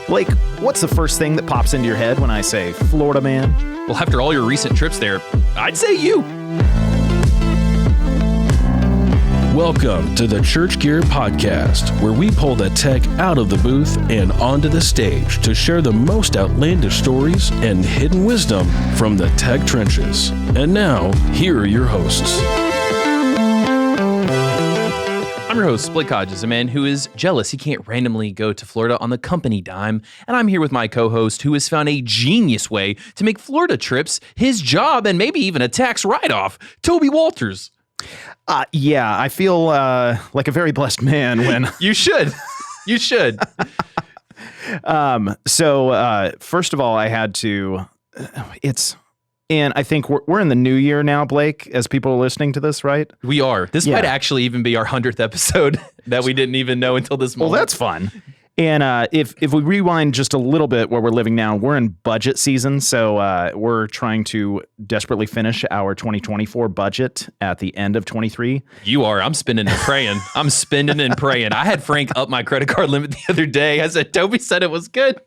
Blake, what's the first thing that pops into your head when I say Florida man? Well, after all your recent trips there, I'd say you. Welcome to the Church Gear Podcast, where we pull the tech out of the booth and onto the stage to share the most outlandish stories and hidden wisdom from the tech trenches. And now, here are your hosts. I'm your host, Blake Hodges, a man who is jealous he can't randomly go to Florida on the company dime. And I'm here with my co-host who has found a genius way to make Florida trips his job and maybe even a tax write-off, Toby Walters. Yeah, I feel like a very blessed man when... You should. You should. So first of all, I had to... And I think we're in the new year now, Blake, as people are listening to this, right? We are. This might actually even be our 100th episode that we didn't even know until this moment. Well, that's fun. And if we rewind just a little bit where we're living now, we're in budget season. So we're trying to desperately finish our 2024 budget at the end of 23. You are. I'm spending and praying. I'm spending and praying. I had Frank up my credit card limit the other day. I said, Toby said it was good.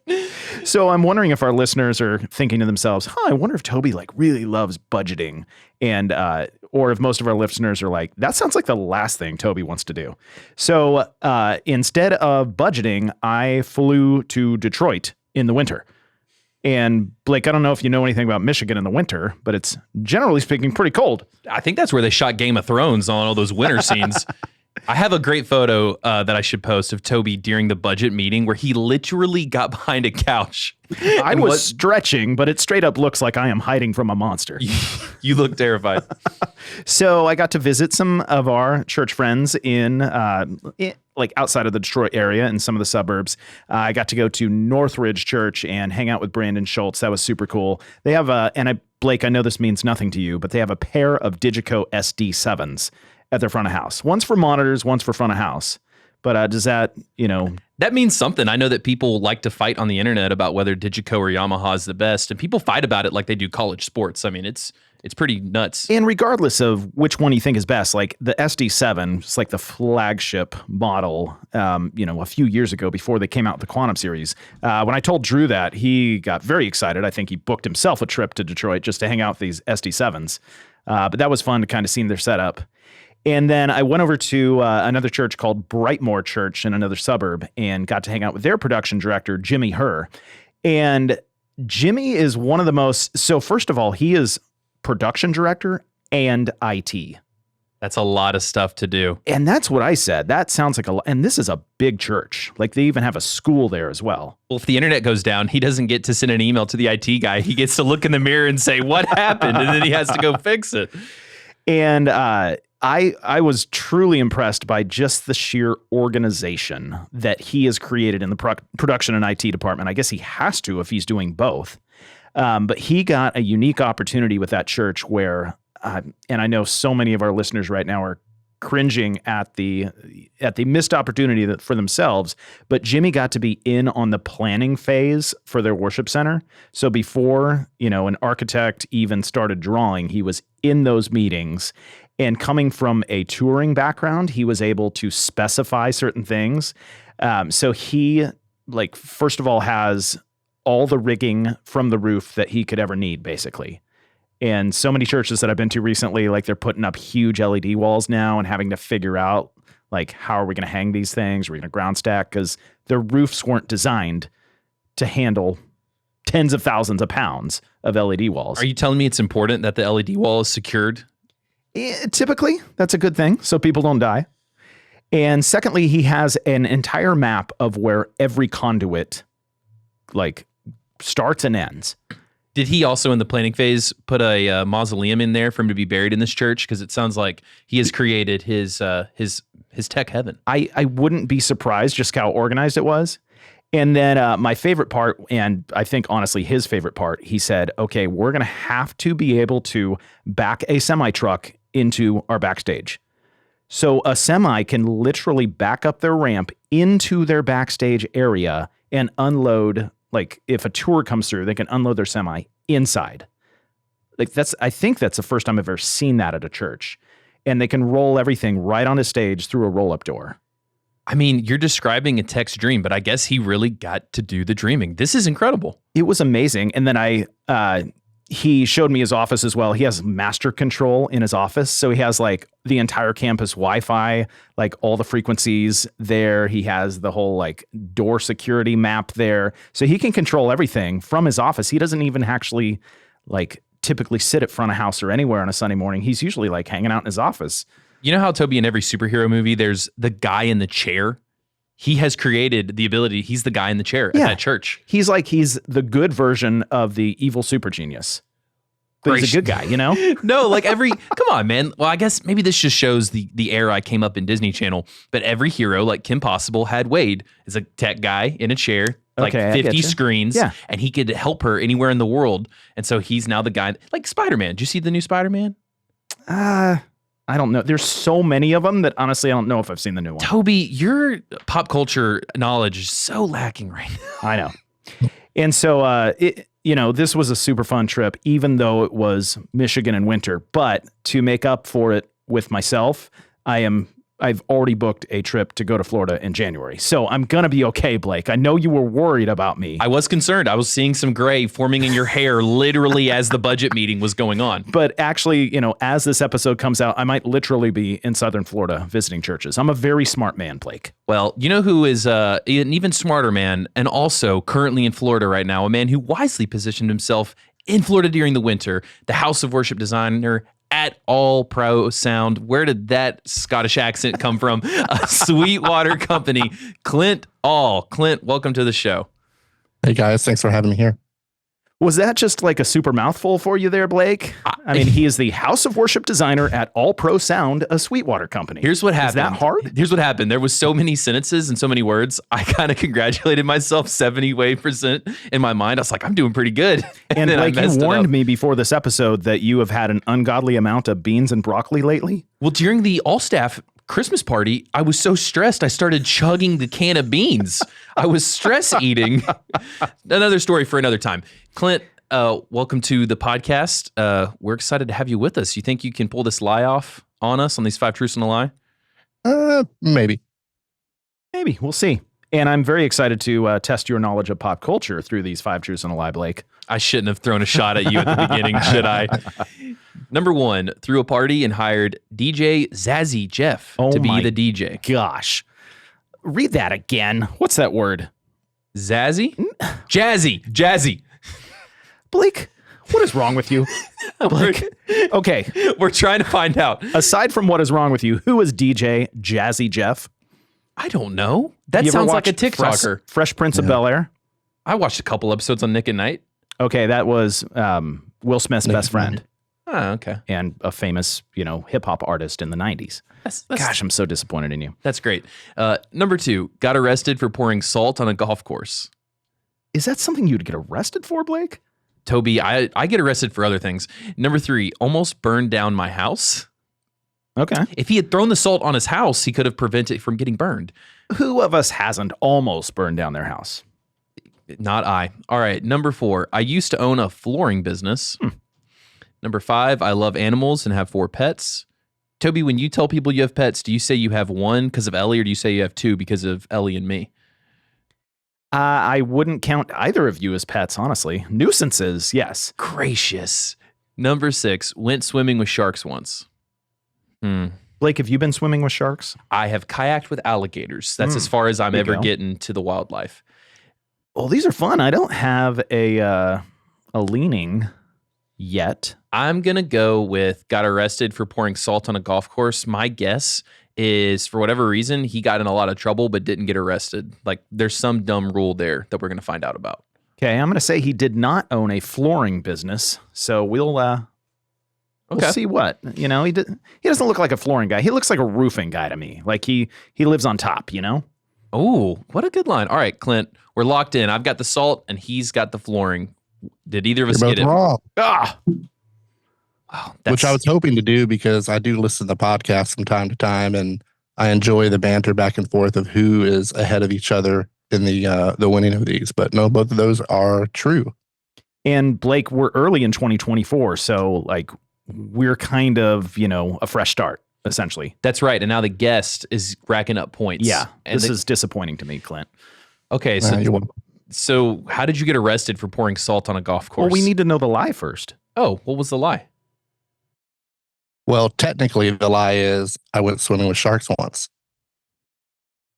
So I'm wondering if our listeners are thinking to themselves, I wonder if Toby really loves budgeting. And or if most of our listeners are like, that sounds like the last thing Toby wants to do. So instead of budgeting, I flew to Detroit in the winter. And Blake, I don't know if you know anything about Michigan in the winter, but it's generally speaking pretty cold. I think that's where they shot Game of Thrones on all those winter scenes. I have a great photo that I should post of Toby during the budget meeting where he literally got behind a couch. I was stretching, but it straight up looks like I am hiding from a monster. You look terrified. So I got to visit some of our church friends in like outside of the Detroit area in some of the suburbs. I got to go to Northridge Church and hang out with Brandon Schultz. That was super cool. They have Blake, I know this means nothing to you, but they have a pair of Digico SD7s at their front of house. One's for monitors, one's for front of house. But does that, That means something. I know that people like to fight on the internet about whether Digico or Yamaha is the best, and people fight about it like they do college sports. I mean, it's pretty nuts. And regardless of which one you think is best, like the SD7, it's like the flagship model, a few years ago before they came out with the Quantum series. When I told Drew that, he got very excited. I think he booked himself a trip to Detroit just to hang out with these SD7s. But that was fun to kind of see their setup. And then I went over to another church called Brightmoor Church in another suburb and got to hang out with their production director, Jimmy Herr. And Jimmy is one of the most... So first of all, he is production director and IT. That's a lot of stuff to do. And that's what I said. That sounds like a lot. And this is a big church. Like they even have a school there as well. Well, if the internet goes down, he doesn't get to send an email to the IT guy. He gets to look in the mirror and say, what happened? And then he has to go fix it. And I was truly impressed by just the sheer organization that he has created in the production and IT department. I guess he has to if he's doing both. But he got a unique opportunity with that church where, and I know so many of our listeners right now are cringing at the missed opportunity for themselves, but Jimmy got to be in on the planning phase for their worship center. So before, an architect even started drawing, he was in those meetings. And coming from a touring background, he was able to specify certain things. So he, first of all, has all the rigging from the roof that he could ever need, basically. And so many churches that I've been to recently, they're putting up huge LED walls now and having to figure out, how are we going to hang these things? Are we going to ground stack? Because their roofs weren't designed to handle tens of thousands of pounds of LED walls. Are you telling me it's important that the LED wall is secured? Typically, that's a good thing, so people don't die. And secondly, he has an entire map of where every conduit, starts and ends. Did he also, in the planning phase, put a mausoleum in there for him to be buried in this church? Because it sounds like he has created his tech heaven. I wouldn't be surprised just how organized it was. And then my favorite part, and I think honestly his favorite part, he said, okay, we're going to have to be able to back a semi-truck into our backstage. So a semi can literally back up their ramp into their backstage area and unload, if a tour comes through, they can unload their semi inside. I think that's the first time I've ever seen that at a church. And they can roll everything right on a stage through a roll-up door. I mean, you're describing a Tech's dream, but I guess he really got to do the dreaming. This is incredible. It was amazing. And then he showed me his office as well. He has master control in his office. So he has like the entire campus Wi-Fi, like all the frequencies there. He has the whole like door security map there. So he can control everything from his office. He doesn't even actually like typically sit at front of house or anywhere on a Sunday morning. He's usually like hanging out in his office. You know how, Toby, in every superhero movie, there's the guy in the chair? He has created the ability. He's the guy in the chair at that church. He's the good version of the evil super genius. But he's a good guy, you know? No, like come on, man. Well, I guess maybe this just shows the era I came up in Disney Channel. But every hero, like Kim Possible, had Wade as a tech guy in a chair, like 50 screens. Yeah. And he could help her anywhere in the world. And so he's now the guy, like Spider-Man. Did you see the new Spider-Man? I don't know. There's so many of them that honestly, I don't know if I've seen the new one. Toby, your pop culture knowledge is so lacking right now. I know. And so, this was a super fun trip, even though it was Michigan in winter. But to make up for it with myself, I've already booked a trip to go to Florida in January. So I'm going to be okay, Blake. I know you were worried about me. I was concerned. I was seeing some gray forming in your hair literally as the budget meeting was going on. But actually, as this episode comes out, I might literally be in Southern Florida visiting churches. I'm a very smart man, Blake. Well, you know who is an even smarter man and also currently in Florida right now, a man who wisely positioned himself in Florida during the winter, the house of worship designer at All Pro Sound. Where did that Scottish accent come from? A Sweetwater company, Clint Aull. Clint, welcome to the show. Hey guys, thanks for having me here. Was that just like a super mouthful for you there, Blake? I mean, he is the house of worship designer at All Pro Sound, a Sweetwater company. Here's what happened. Is that hard? Here's what happened. There was so many sentences and so many words. I kind of congratulated myself 70% in my mind. I was like, I'm doing pretty good. And Blake, you warned me before this episode that you have had an ungodly amount of beans and broccoli lately. Well, during the all staff Christmas party, I was so stressed, I started chugging the can of beans. I was stress eating. Another story for another time. Clint, welcome to the podcast. We're excited to have you with us. You think you can pull this lie off on us on these 5 truths and a lie? Maybe. Maybe. We'll see. And I'm very excited to test your knowledge of pop culture through these 5 truths and a lie, Blake. I shouldn't have thrown a shot at you at the beginning, should I? Number 1, threw a party and hired DJ Zazzy Jeff to be the DJ. Gosh. Read that again. What's that word? Zazzy? Jazzy. Blake, what is wrong with you? Blake, okay. We're trying to find out. Aside from what is wrong with you, who is DJ Jazzy Jeff? I don't know. That sounds like a TikToker. Fresh Prince of Bel-Air? I watched a couple episodes on Nick at Night. Okay, that was Will Smith's best friend. Oh, okay. And a famous, hip-hop artist in the 90s. Gosh, I'm so disappointed in you. That's great. Number 2, got arrested for pouring salt on a golf course. Is that something you'd get arrested for, Blake? Toby, I get arrested for other things. Number 3, almost burned down my house. Okay. If he had thrown the salt on his house, he could have prevented it from getting burned. Who of us hasn't almost burned down their house? Not I. All right. Number 4, I used to own a flooring business. Number 5, I love animals and have 4 pets. Toby, when you tell people you have pets, do you say you have 1 because of Ellie or do you say you have 2 because of Ellie and me? I wouldn't count either of you as pets, honestly. Nuisances, yes. Gracious. Number 6, went swimming with sharks once. Blake, have you been swimming with sharks? I have kayaked with alligators. That's as far as I'm ever getting to the wildlife. Well, these are fun. I don't have a leaning yet. I'm going to go with got arrested for pouring salt on a golf course. My guess is for whatever reason, he got in a lot of trouble but didn't get arrested. Like there's some dumb rule there that we're going to find out about. Okay, I'm going to say he did not own a flooring business. So we'll see what, he doesn't look like a flooring guy. He looks like a roofing guy to me. Like he lives on top, Oh, what a good line. All right, Clint, we're locked in. I've got the salt and he's got the flooring. Did either of us get it? Wrong. Wow, which I was hoping to do because I do listen to podcasts from time to time and I enjoy the banter back and forth of who is ahead of each other in the winning of these. But no, both of those are true. And Blake, we're early in 2024. So like we're kind of, a fresh start. essentially. That's right. And now the guest is racking up points. Yeah, And this is disappointing to me, Clint. okay. So how did you get arrested for pouring salt on a golf course? Well, we need to know the lie first. Oh, what was the lie? Well, technically, the lie is I went swimming with sharks once.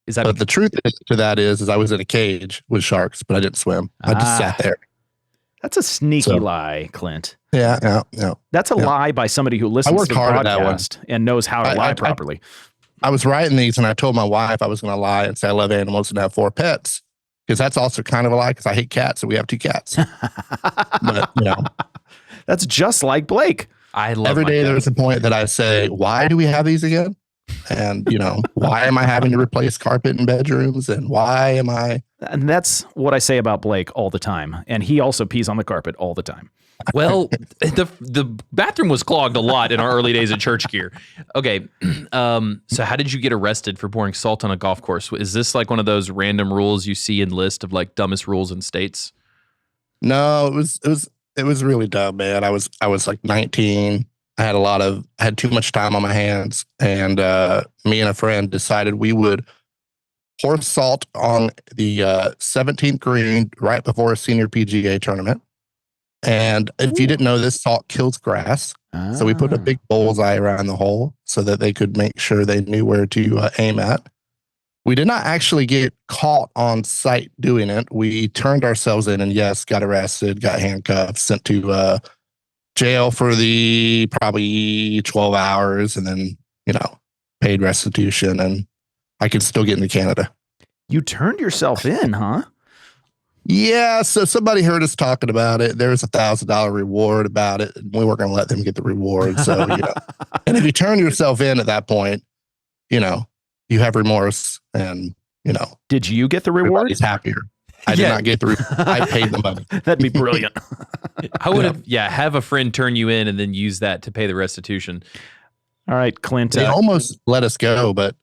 Is that But the truth to that is I was in a cage with sharks, but I didn't swim. I just sat there. That's a sneaky lie, Clint. Yeah. That's a lie by somebody who listens to the podcast and knows how to lie properly. I was writing these, and I told my wife I was going to lie and say I love animals and have 4 pets, because that's also kind of a lie, because I hate cats, and we have 2 cats. But, that's just like Blake. I love every day there's a point that I say, why do we have these again? And, why am I having to replace carpet in bedrooms? And why am I? And that's what I say about Blake all the time. And he also pees on the carpet all the time. Well, the bathroom was clogged a lot in our early days at Church Gear. Okay. So how did you get arrested for pouring salt on a golf course? Is this like one of those random rules you see in list of like dumbest rules in states? No, it was really dumb, man. I was like 19. I had too much time on my hands, and me and a friend decided we would pour salt on the 17th green right before a senior PGA tournament. And if you didn't know this, salt kills grass. So we put a big bullseye around the hole so that they could make sure they knew where to aim at. We did not actually get caught on site doing it. We turned ourselves in and, yes, got arrested, got handcuffed, sent to jail for the probably 12 hours, and then, paid restitution, and I could still get into Canada. You turned yourself in, huh? Yeah, so somebody heard us talking about it. There was $1,000 reward about it, and we weren't going to let them get the reward. So, and if you turn yourself in at that point, you have remorse, and, Did you get the reward? Everybody's happier. I did not get the reward. I paid the money. That'd be brilliant. I would have a friend turn you in and then use that to pay the restitution. All right, Clint. They almost let us go, but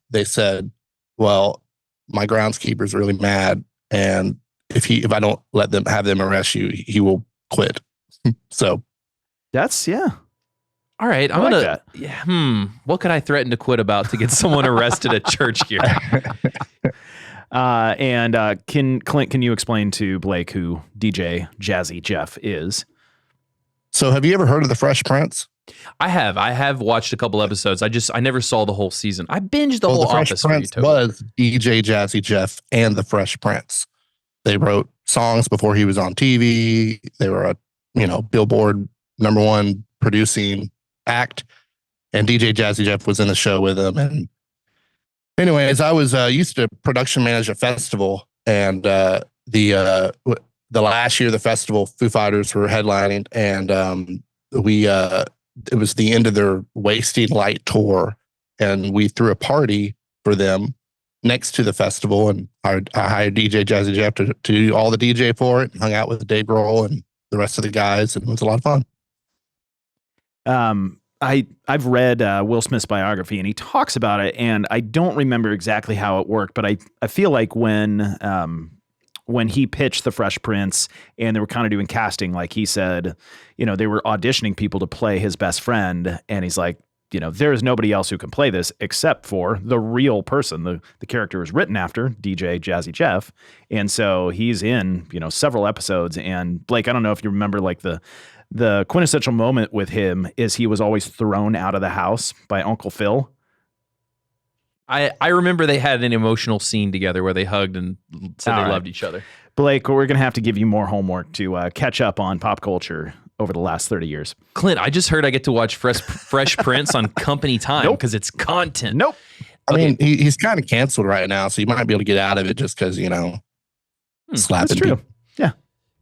they said, well, my groundskeeper's really mad, and if I don't have them arrest you, he will quit. So that's all right, I'm gonna. That. Yeah. What could I threaten to quit about to get someone arrested at Church Gear? Clint, can you explain to Blake who DJ Jazzy Jeff is? So, have you ever heard of the Fresh Prince? I have watched a couple episodes. I never saw the whole season. I binged the whole Office. The Fresh Prince was DJ Jazzy Jeff and the Fresh Prince. They wrote songs before he was on TV. They were a Billboard #1 producing act, and DJ Jazzy Jeff was in the show with him. And anyways, I was used to production manage a festival, and the last year of the festival, Foo Fighters were headlining, and it was the end of their Wasting Light tour, and we threw a party for them next to the festival, and I hired DJ Jazzy Jeff to do all the DJ for it, and hung out with Dave Grohl and the rest of the guys, and it was a lot of fun. I've read Will Smith's biography, and he talks about it, and I don't remember exactly how it worked, but I feel like when he pitched the Fresh Prince and they were kind of doing casting, like he said, they were auditioning people to play his best friend, and he's like, there is nobody else who can play this except for the real person. The character is written after DJ Jazzy Jeff, and so he's in several episodes. And Blake, I don't know if you remember, like the quintessential moment with him is he was always thrown out of the house by Uncle Phil. I remember they had an emotional scene together where they hugged and said they loved each other. Blake, we're going to have to give you more homework to catch up on pop culture over the last 30 years. Clint, I just heard I get to watch Fresh Prince on company time because it's content. Nope. I mean, he's kind of canceled right now, so you might be able to get out of it just because, slapping. That's true. People. Yeah.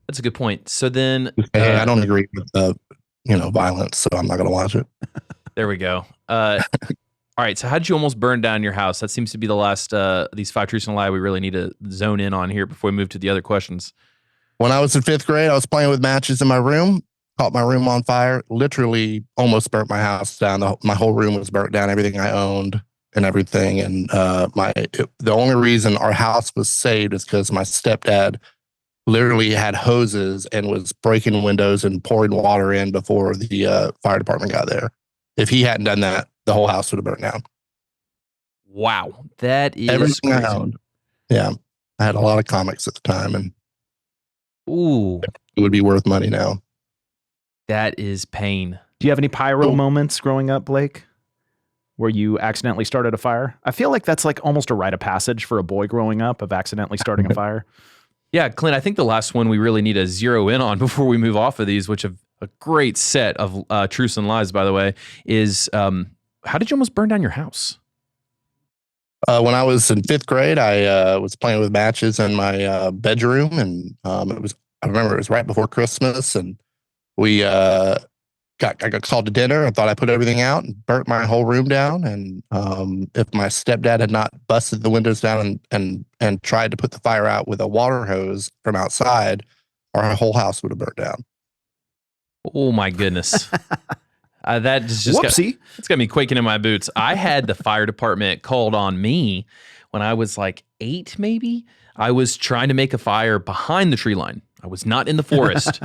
That's a good point. So then... Hey, I don't agree with, violence, so I'm not going to watch it. There we go. All right, so how did you almost burn down your house? That seems to be the last these 5 truths and a lie we really need to zone in on here before we move to the other questions. When I was in 5th grade, I was playing with matches in my room, caught my room on fire, literally almost burnt my house down. My whole room was burnt down, everything I owned and everything. And the only reason our house was saved is because my stepdad literally had hoses and was breaking windows and pouring water in before the fire department got there. If he hadn't done that, the whole house would have burnt down. Wow, that is Everything I crazy. owned. Yeah. I had a lot of comics at the time, and Ooh, it would be worth money now. that is pain. Do you have any pyro Oh. moments growing up, Blake, where you accidentally started a fire? I feel like that's like almost a rite of passage for a boy growing up of accidentally starting a fire. Yeah, Clint, I think the last one we really need to zero in on before we move off of these, which have a great set of truths and lies, by the way, is how did you almost burn down your house? When I was in 5th grade, I was playing with matches in my bedroom, and I remember it was right before Christmas, and I got called to dinner. I thought I put everything out and burnt my whole room down. And if my stepdad had not busted the windows down and tried to put the fire out with a water hose from outside, our whole house would have burnt down. Oh my goodness. That just Whoopsie. it's got me quaking in my boots. I had the fire department called on me when I was like 8, maybe. I was trying to make a fire behind the tree line. I was not in the forest.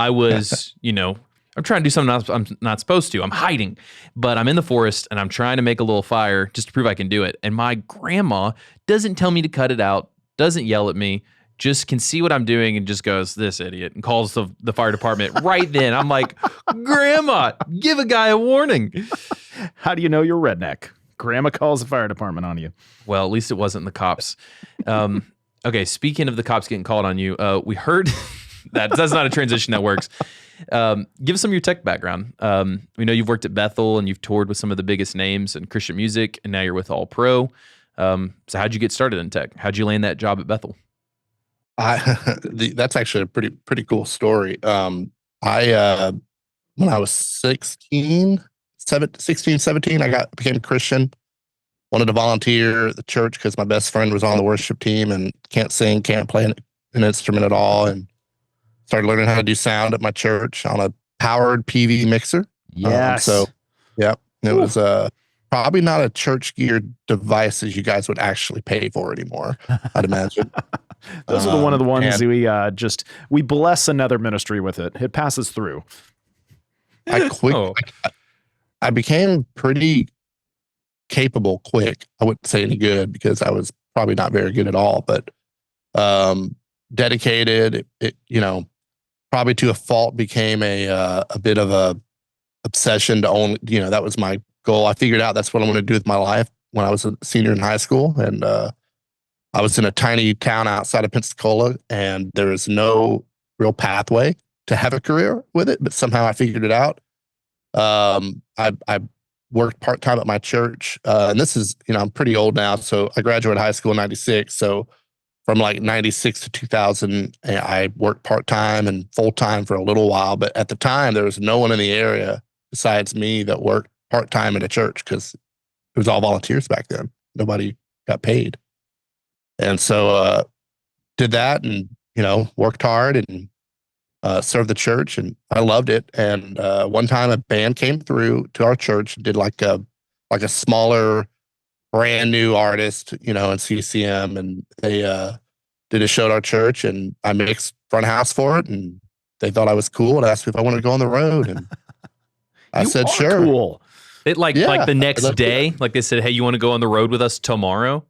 I was, I'm trying to do something I'm not supposed to. I'm hiding, but I'm in the forest and I'm trying to make a little fire just to prove I can do it. And my grandma doesn't tell me to cut it out, doesn't yell at me, just can see what I'm doing and just goes, "This idiot," and calls the fire department right then. I'm like, "Grandma, give a guy a warning." How do you know you're redneck? Grandma calls the fire department on you. Well, at least it wasn't the cops. Okay, speaking of the cops getting called on you, we heard that's not a transition that works. Give us some of your tech background. We know you've worked at Bethel and you've toured with some of the biggest names in Christian music, and now you're with All Pro. So how'd you get started in tech? How'd you land that job at Bethel? That's actually a pretty cool story. When I was 16, 17, I became a Christian. Wanted to volunteer at the church because my best friend was on the worship team and can't sing, can't play an instrument at all, and started learning how to do sound at my church on a powered PV mixer. Yes. It was probably not a church geared device as you guys would actually pay for anymore, I'd imagine. Those are one of the ones we bless another ministry with it. It passes through. I became pretty capable quick. I wouldn't say any good because I was probably not very good at all, but dedicated. Probably to a fault became a bit of a obsession to own. That was my goal. I figured out that's what I want to do with my life when I was a senior in high school, and I was in a tiny town outside of Pensacola, and there was no real pathway to have a career with it, but somehow I figured it out. I worked part-time at my church, and this is, I'm pretty old now, so I graduated high school in 96, so from like 96 to 2000, I worked part-time and full-time for a little while, but at the time, there was no one in the area besides me that worked part-time at a church because it was all volunteers back then. Nobody got paid. And so did that and, worked hard and served the church, and I loved it. And one time a band came through to our church, did like a smaller, brand new artist, in CCM, and they did a show at our church, and I mixed front house for it, and they thought I was cool and asked me if I wanted to go on the road, and I said sure. Cool. It like the next day, like they said, "Hey, you want to go on the road with us tomorrow?"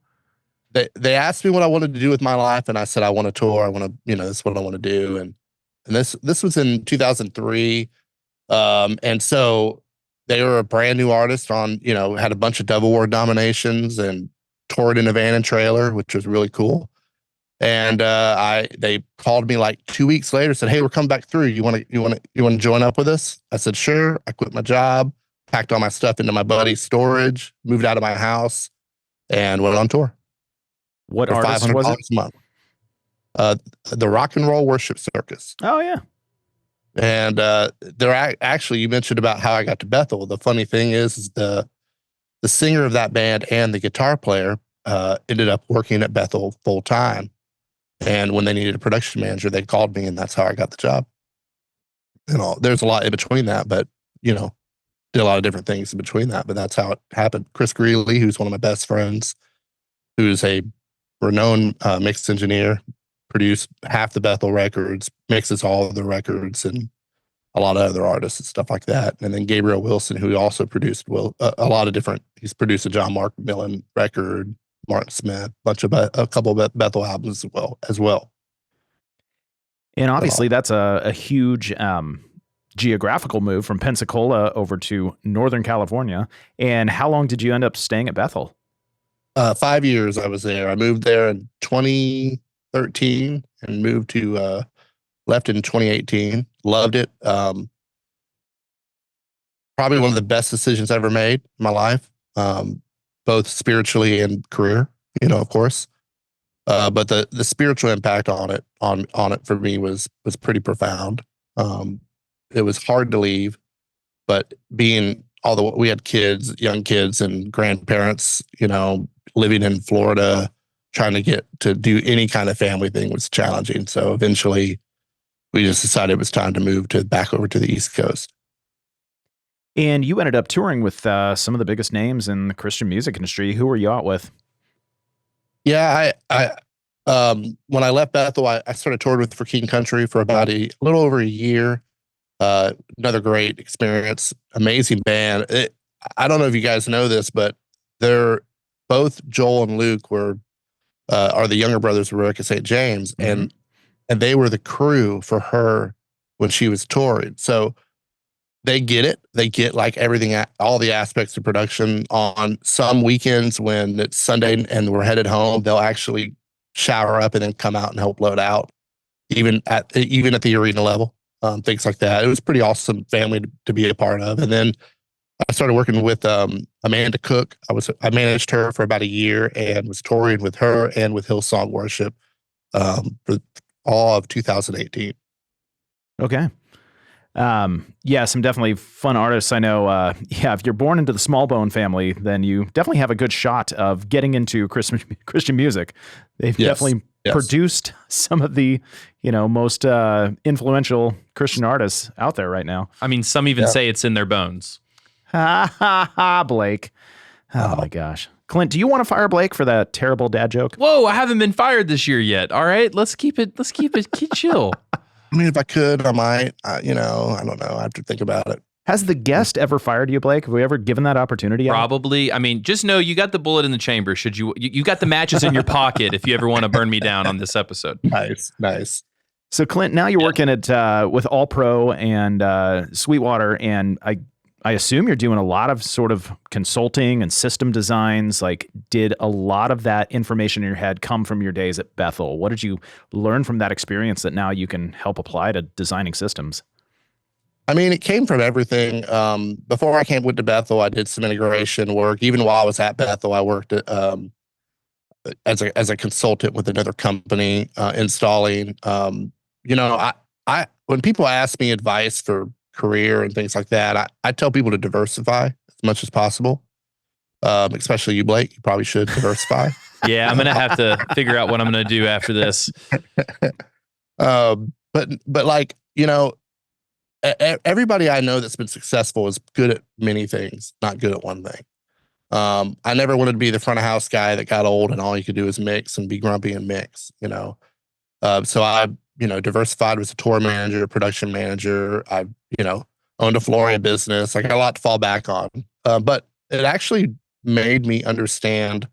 They asked me what I wanted to do with my life, and I said I want to tour. I want to, this is what I want to do, and this was in 2003, and so they were a brand new artist on, had a bunch of Dove Award nominations and toured in a van and trailer, which was really cool. And they called me like 2 weeks later, said, "Hey, we're coming back through. You want to join up with us?" I said, "Sure." I quit my job, packed all my stuff into my buddy's storage, moved out of my house, and went on tour. What artist was it? A month. The Rock and Roll Worship Circus. Oh yeah. And they're actually, you mentioned about how I got to Bethel. The funny thing is the singer of that band and the guitar player ended up working at Bethel full time. And when they needed a production manager, they called me, and that's how I got the job. There's a lot in between that, but did a lot of different things in between that. But that's how it happened. Chris Greeley, who's one of my best friends, who's a renowned mix engineer, produced half the Bethel records, mixes all of the records, and a lot of other artists and stuff like that. And then Gabriel Wilson, who also produced a lot of different. He's produced a John Mark Millen record, Martin Smith, a couple of Bethel albums as well. And obviously, that's a huge geographical move from Pensacola over to Northern California. And how long did you end up staying at Bethel? 5 years I was there. I moved there in 2013 and left in 2018. Loved it. Probably one of the best decisions I ever made in my life, both spiritually and career, of course. But the spiritual impact on it for me was pretty profound. It was hard to leave, but although we had kids, young kids and grandparents, living in Florida, trying to get to do any kind of family thing was challenging. So eventually we just decided it was time to move back over to the East Coast. And you ended up touring with some of the biggest names in the Christian music industry. Who were you out with? Yeah, when I left Bethel, I started touring with For King Country for about a little over a year. Another great experience, amazing band. I don't know if you guys know this, but both Joel and Luke are the younger brothers of Rebecca St. James, and they were the crew for her when she was touring. So they get it. They get like everything, all the aspects of production. On some weekends when it's Sunday and we're headed home, they'll actually shower up and then come out and help load out, even at the arena level, things like that. It was pretty awesome family to be a part of. And then I started working with Amanda Cook. I managed her for about a year and was touring with her and with Hillsong Worship for all of 2018. Okay. Yeah, some definitely fun artists. I know, if you're born into the Smallbone family, then you definitely have a good shot of getting into Christian music. They've definitely produced some of the, most influential Christian artists out there right now. I mean, some even say it's in their bones. Ha ha ha, Blake. Oh my gosh. Clint, do you want to fire Blake for that terrible dad joke? Whoa, I haven't been fired this year yet. All right, let's keep it chill. I mean, if I could, I might. I don't know. I have to think about it. Has the guest ever fired you, Blake? Have we ever given that opportunity? Probably. I mean, just know you got the bullet in the chamber. Should you got the matches in your pocket if you ever want to burn me down on this episode. Nice. So, Clint, now you're working with All Pro and Sweetwater, and I assume you're doing a lot of sort of consulting and system designs. Like, did a lot of that information in your head come from your days at Bethel? What did you learn from that experience that now you can help apply to designing systems? I mean, it came from everything. Before I went to Bethel, I did some integration work. Even while I was at Bethel, I worked as a consultant with another company, installing. When people ask me advice for career and things like that, I tell people to diversify as much as possible. Especially you, Blake. You probably should diversify. Yeah, I'm gonna have to figure out what I'm gonna do after this. But like, everybody I know that's been successful is good at many things, not good at one thing. I never wanted to be the front of house guy that got old and all you could do is mix and be grumpy and mix. So I diversified, was a tour manager, production manager. I owned a flooring business. I got a lot to fall back on. But it actually made me understand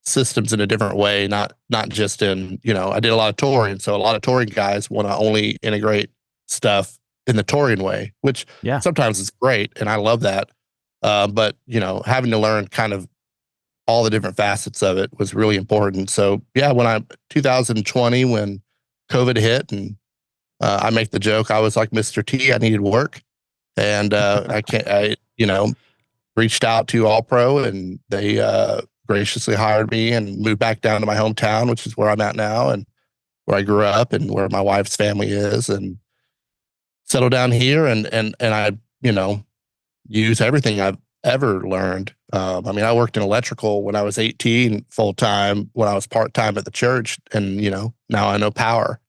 systems in a different way, not just in, I did a lot of touring. So a lot of touring guys want to only integrate stuff in the touring way, which sometimes is great. And I love that. But, having to learn kind of all the different facets of it was really important. So 2020, when COVID hit and I make the joke, I was like Mr. T, I needed work. And I reached out to All Pro and they graciously hired me and moved back down to my hometown, which is where I'm at now and where I grew up and where my wife's family is, and settled down here and I, use everything I've ever learned. I worked in electrical when I was 18 full time, when I was part time at the church, and now I know power.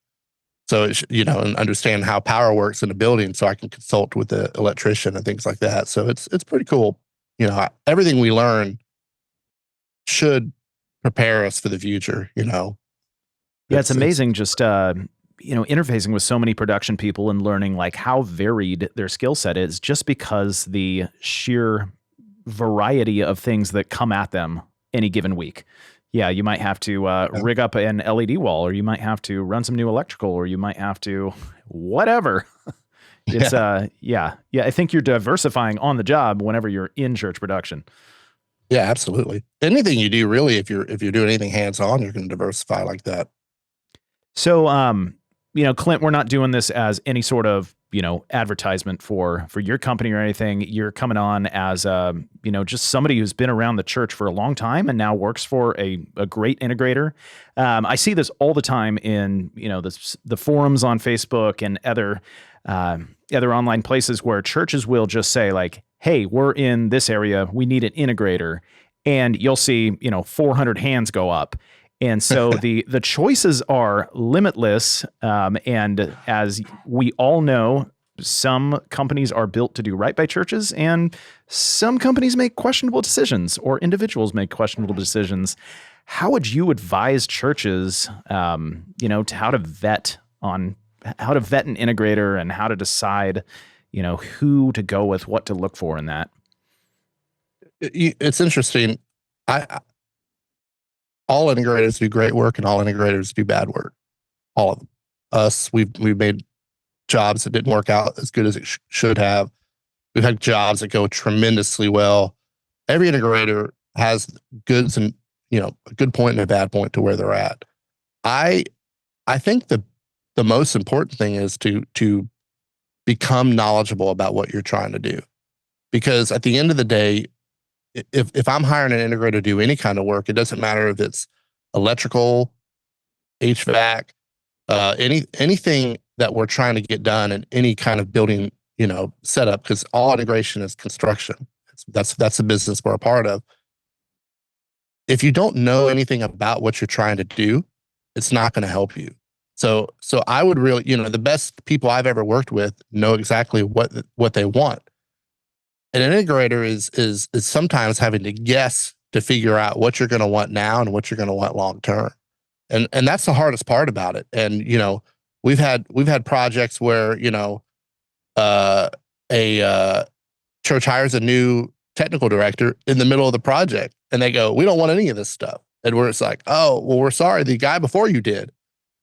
So and understand how power works in a building, so I can consult with the electrician and things like that. So it's pretty cool. Everything we learn should prepare us for the future. Yeah, it's amazing. Just interfacing with so many production people and learning like how varied their skill set is just because the sheer variety of things that come at them any given week. Yeah, you might have to rig up an LED wall, or you might have to run some new electrical, or you might have to whatever. It's yeah. I think you're diversifying on the job whenever you're in church production. Yeah, absolutely. Anything you do, really, if you're doing anything hands-on, you're going to diversify like that. So, Clint, we're not doing this as any sort of, advertisement for your company or anything. You're coming on as, just somebody who's been around the church for a long time and now works for a great integrator. I see this all the time in, the forums on Facebook and other online places where churches will just say like, hey, we're in this area, we need an integrator. And you'll see, 400 hands go up. And so the choices are limitless. And as we all know, some companies are built to do right by churches, and some companies make questionable decisions, or individuals make questionable decisions. How would you advise churches, to how to vet an integrator and how to decide, who to go with, what to look for in that? It's interesting. All integrators do great work, and all integrators do bad work. All of them. Us, we've made jobs that didn't work out as good as it should have. We've had jobs that go tremendously well. Every integrator has goods and a good point and a bad point to where they're at. I think the most important thing is to become knowledgeable about what you're trying to do, because at the end of the day, if I'm hiring an integrator to do any kind of work, it doesn't matter if it's electrical, HVAC, anything that we're trying to get done in any kind of building, setup, because all integration is construction. That's the business we're a part of. If you don't know anything about what you're trying to do, it's not going to help you. So I would really, the best people I've ever worked with know exactly what they want. An integrator is sometimes having to guess to figure out what you're going to want now and what you're going to want long term, and that's the hardest part about it. And we've had projects where a church hires a new technical director in the middle of the project, and they go, "We don't want any of this stuff," and it's like, "Oh, well, we're sorry, the guy before you did,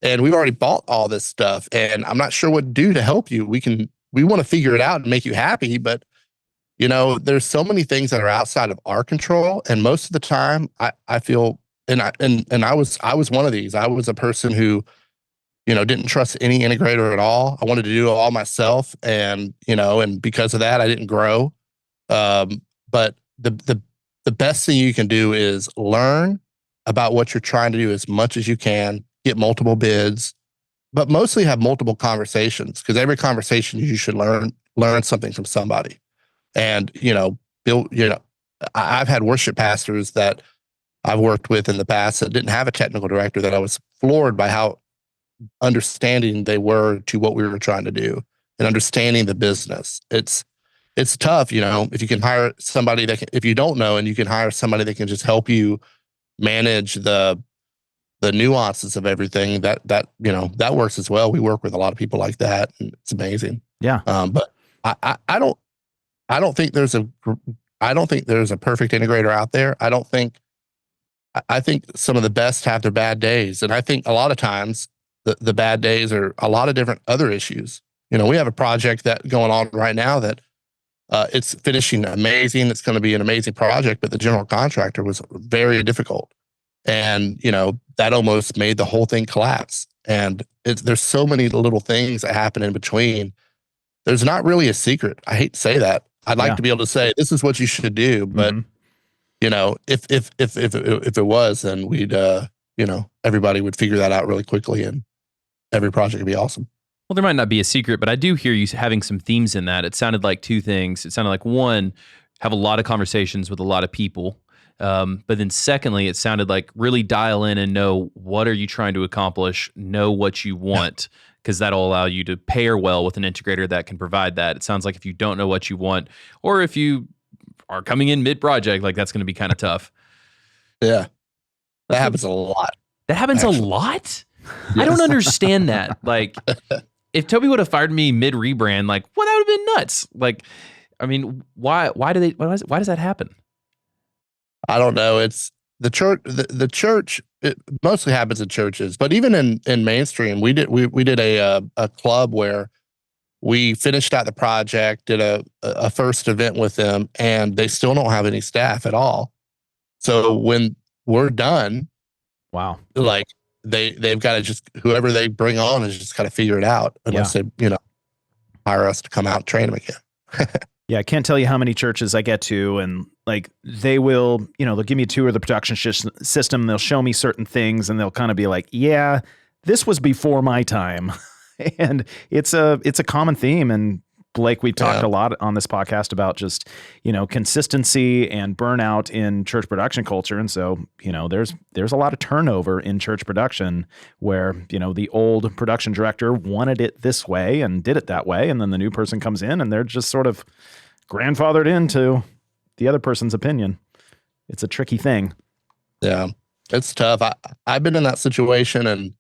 and we've already bought all this stuff, and I'm not sure what to do to help you. We want to figure it out and make you happy, but." There's so many things that are outside of our control, and most of the time, I feel, and I was one of these. I was a person who, didn't trust any integrator at all. I wanted to do it all myself, and because of that, I didn't grow. But the best thing you can do is learn about what you're trying to do as much as you can. Get multiple bids, but mostly have multiple conversations, because every conversation you should learn something from somebody. And, I've had worship pastors that I've worked with in the past that didn't have a technical director, that I was floored by how understanding they were to what we were trying to do and understanding the business. It's tough, if you can hire somebody if you don't know, and you can hire somebody that can just help you manage the nuances of everything, that works as well. We work with a lot of people like that, and it's amazing. Yeah. But I don't think there's a perfect integrator out there. I think some of the best have their bad days. And I think a lot of times the bad days are a lot of different other issues. We have a project that going on right now that it's finishing amazing. It's going to be an amazing project, but the general contractor was very difficult. And, that almost made the whole thing collapse. And there's so many little things that happen in between. There's not really a secret. I hate to say that. I'd like to be able to say, this is what you should do. But, if it was, then we'd, everybody would figure that out really quickly, and every project would be awesome. Well, there might not be a secret, but I do hear you having some themes in that. It sounded like two things. It sounded like, one, have a lot of conversations with a lot of people. But then secondly, it sounded like really dial in and know what are you trying to accomplish, know what you want. Because that'll allow you to pair well with an integrator that can provide that. It sounds like if you don't know what you want, or if you are coming in mid-project, like that's going to be kind of tough. Yeah. That happens a lot. That happens a lot? I don't understand that. Like, if Toby would have fired me mid rebrand, like, well, that would have been nuts. Like, I mean, why does that happen? I don't know. It's the church. The church. It mostly happens in churches, but even in mainstream, we did a club where we finished out the project, did a first event with them, and they still don't have any staff at all. So when we're done, Wow. like they've got to just, whoever they bring on is just got to figure it out, unless they hire us to come out and train them again. Yeah, I can't tell you how many churches I get to, and like they will, they'll give me a tour of the production system. They'll show me certain things, and they'll kind of be like, "Yeah, this was before my time," and it's a common theme. And Blake, we've talked a lot on this podcast about just consistency and burnout in church production culture, and so there's a lot of turnover in church production where the old production director wanted it this way and did it that way, and then the new person comes in and they're just sort of grandfathered into the other person's opinion. It's a tricky thing. Yeah, it's tough. I've been in that situation,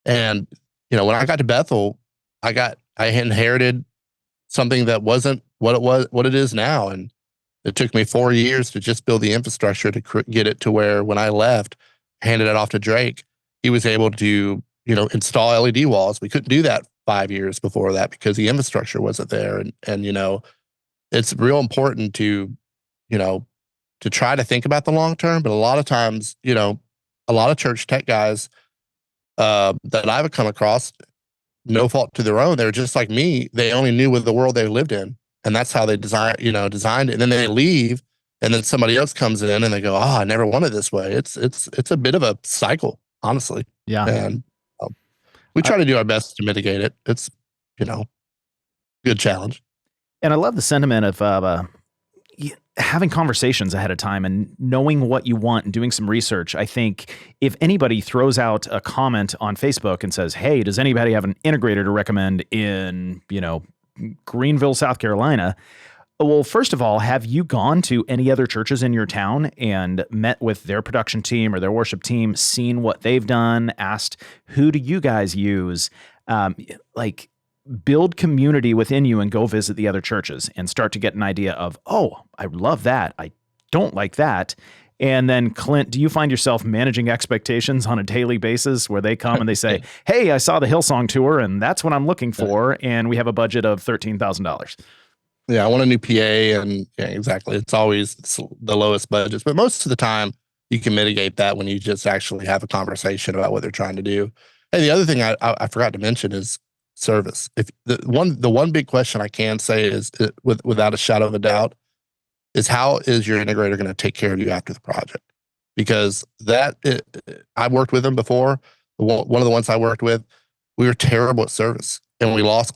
and when I got to Bethel, I inherited something that wasn't what it is now, and it took me 4 years to just build the infrastructure to get it to where when I left, handed it off to Drake, he was able to install LED walls. We couldn't do that 5 years before that because the infrastructure wasn't there, and it's real important to try to think about the long term. But a lot of times, a lot of church tech guys that I've come across, no fault to their own, they're just like me. They only knew with the world they lived in, and that's how they designed it. And then they leave, and then somebody else comes in, and they go, "Oh, I never wanted this way." It's a bit of a cycle, honestly. Yeah, and we try to do our best to mitigate it. It's good challenge. And I love the sentiment of having conversations ahead of time and knowing what you want and doing some research. I think if anybody throws out a comment on Facebook and says, "Hey, does anybody have an integrator to recommend in, Greenville, South Carolina?" Well, first of all, have you gone to any other churches in your town and met with their production team or their worship team, seen what they've done, asked, who do you guys use? Build community within you and go visit the other churches and start to get an idea of, oh, I love that. I don't like that. And then, Clint, do you find yourself managing expectations on a daily basis where they come and they say, "Hey, I saw the Hillsong tour and that's what I'm looking for, and we have a budget of $13,000. Yeah, I want a new PA, and yeah, exactly. It's always the lowest budgets, but most of the time you can mitigate that when you just actually have a conversation about what they're trying to do. And the other thing I forgot to mention is service. If the one big question I can say is, without a shadow of a doubt, is how is your integrator going to take care of you after the project? Because I worked with them before. One of the ones I worked with, we were terrible at service, and we lost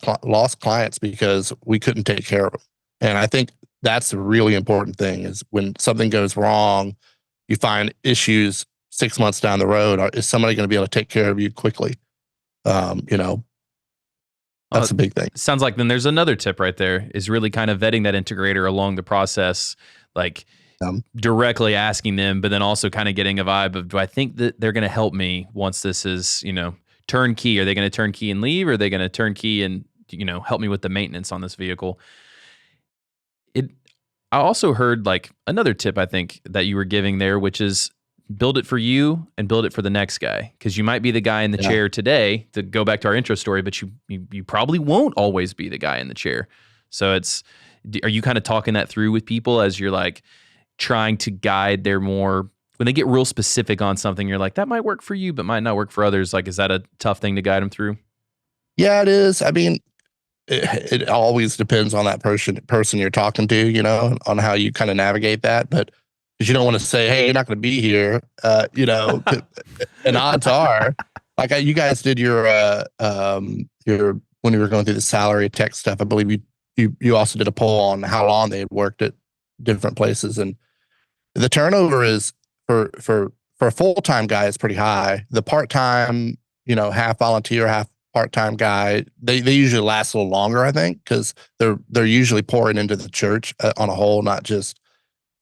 clients because we couldn't take care of them. And I think that's a really important thing, is when something goes wrong, you find issues 6 months down the road. Is somebody going to be able to take care of you quickly? That's a big thing. Sounds like then there's another tip right there, is really kind of vetting that integrator along the process, like directly asking them, but then also kind of getting a vibe of, do I think that they're going to help me once this is, turnkey? Are they going to turnkey and leave? Or are they going to turnkey and, help me with the maintenance on this vehicle? I also heard like another tip I think that you were giving there, which is build it for you and build it for the next guy. Because you might be the guy in the chair today, to go back to our intro story, but you probably won't always be the guy in the chair. So are you kind of talking that through with people as you're like trying to guide their more, when they get real specific on something, you're like, that might work for you, but might not work for others. Like, is that a tough thing to guide them through? Yeah, it is. I mean, it always depends on that person you're talking to, on how you kind of navigate that. But because you don't want to say, "Hey, you're not going to be here," and odds are, like you guys did your when you were going through the salary tech stuff, I believe you also did a poll on how long they had worked at different places, and the turnover is for a full-time guy is pretty high. The part-time, half volunteer, half part-time guy, they usually last a little longer, I think, because they're usually pouring into the church on a whole, not just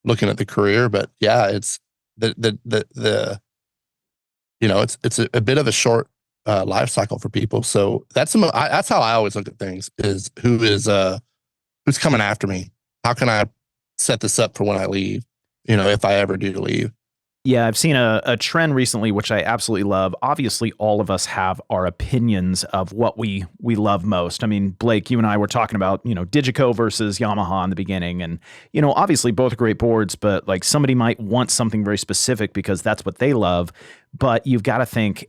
looking at the career. But yeah, it's it's a bit of a short life cycle for people. So that's how I always look at things: is who's coming after me? How can I set this up for when I leave? If I ever do leave. Yeah, I've seen a trend recently, which I absolutely love. Obviously, all of us have our opinions of what we love most. I mean, Blake, you and I were talking about, Digico versus Yamaha in the beginning. And, obviously both are great boards, but like somebody might want something very specific because that's what they love. But you've got to think,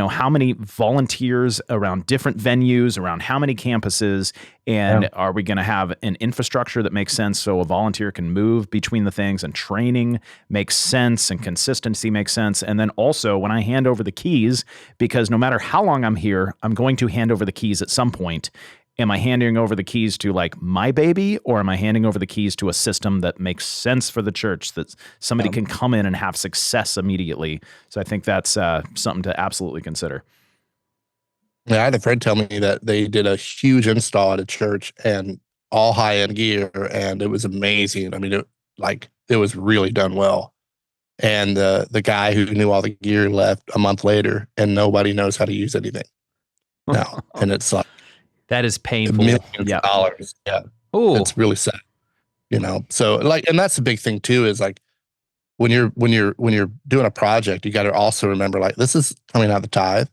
how many volunteers around different venues, around how many campuses, and are we going to have an infrastructure that makes sense so a volunteer can move between the things, and training makes sense and consistency makes sense. And then also when I hand over the keys, because no matter how long I'm here, I'm going to hand over the keys at some point. Am I handing over the keys to like my baby, or am I handing over the keys to a system that makes sense for the church, that somebody can come in and have success immediately? So I think that's something to absolutely consider. Yeah, I had a friend tell me that they did a huge install at a church and all high-end gear, and it was amazing. I mean, it was really done well. And the guy who knew all the gear left a month later, and nobody knows how to use anything now. And it's like, That is painful. millions of dollars. Yeah. Oh, It's really sad. So like, and that's the big thing too, is like when you're doing a project, you got to also remember, like, this is coming out of the tithe,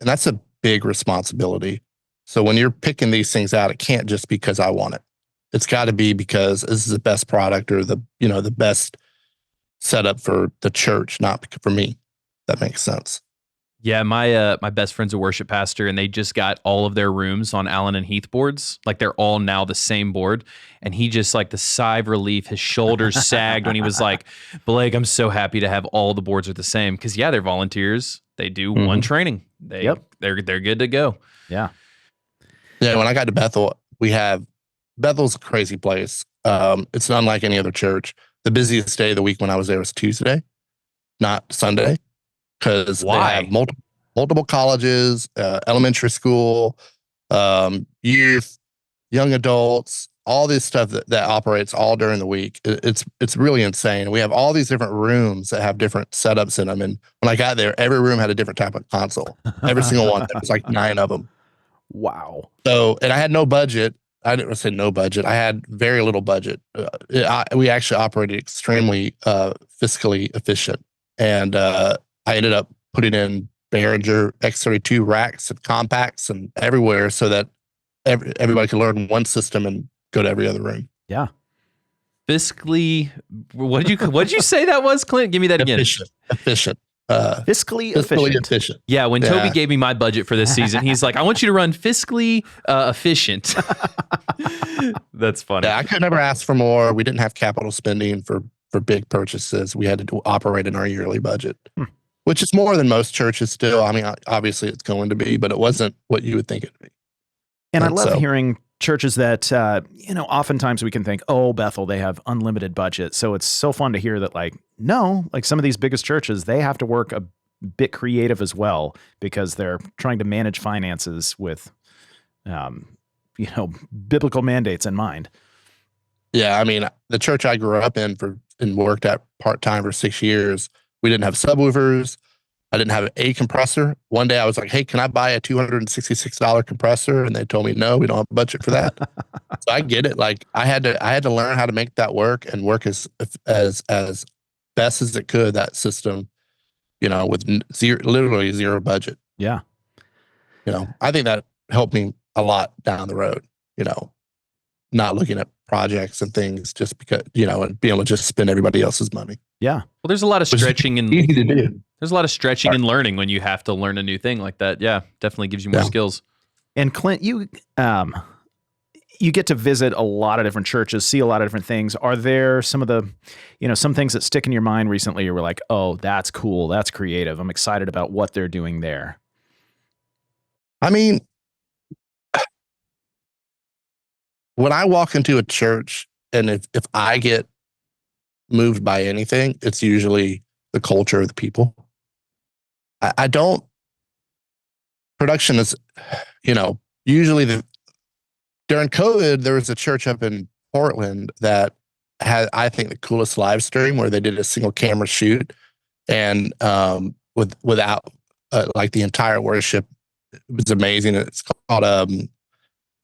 and that's a big responsibility. So when you're picking these things out, it can't just be because I want it. It's got to be because this is the best product, or the best setup for the church, not for me. That makes sense. yeah. My best friend's a worship pastor, and they just got all of their rooms on Allen and Heath boards. Like they're all now the same board. And he just, like, the sigh of relief, his shoulders sagged when he was like, Blake, I'm so happy to have all the boards are the same. Cause they're volunteers. They do one training. They're good to go. Yeah. Yeah. When I got to Bethel, Bethel's a crazy place. It's not unlike any other church. The busiest day of the week when I was there was Tuesday, not Sunday. Because they have multiple colleges, elementary school, youth, young adults, all this stuff that operates all during the week. It's really insane. We have all these different rooms that have different setups in them. And when I got there, every room had a different type of console. Every single one. There was like 9 of them. Wow. So, and I had no budget. I didn't say no budget. I had very little budget. We actually operated extremely fiscally efficient. And I ended up putting in Behringer X32 racks and compacts and everywhere, so that everybody could learn one system and go to every other room. Yeah. Fiscally, what did you say that was, Clint? Give me that again. Efficient. Fiscally efficient. Yeah, when Toby gave me my budget for this season, he's like, I want you to run fiscally efficient. That's funny. Yeah, I could never ask for more. We didn't have capital spending for big purchases. We had to operate in our yearly budget, which is more than most churches still. I mean, obviously it's going to be, but it wasn't what you would think it would be. And I love hearing churches that, oftentimes we can think, oh, Bethel, they have unlimited budget. So it's so fun to hear that, like, no, like some of these biggest churches, they have to work a bit creative as well, because they're trying to manage finances with, biblical mandates in mind. Yeah. I mean, the church I grew up in and worked at part-time for 6 years, we didn't have subwoofers. I didn't have a compressor. One day I was like, hey, can I buy a $266 compressor? And they told me, no, we don't have a budget for that. So I get it. Like I had to learn how to make that work, and work as best as it could, that system, with literally zero budget. Yeah. I think that helped me a lot down the road, not looking at projects and things just because, and being able to just spend everybody else's money. Yeah. Well, there's a lot of stretching and easy to do. There's a lot of stretching and learning when you have to learn a new thing like that. Yeah, definitely gives you more skills. And Clint, you get to visit a lot of different churches, see a lot of different things. Are there some of the, some things that stick in your mind recently? You were like, oh, that's cool. That's creative. I'm excited about what they're doing there. I mean, when I walk into a church, and if I get moved by anything, it's usually the culture of the people. I don't, production is, usually during COVID, there was a church up in Portland that had, I think, the coolest live stream, where they did a single camera shoot, and without like the entire worship. It was amazing. It's called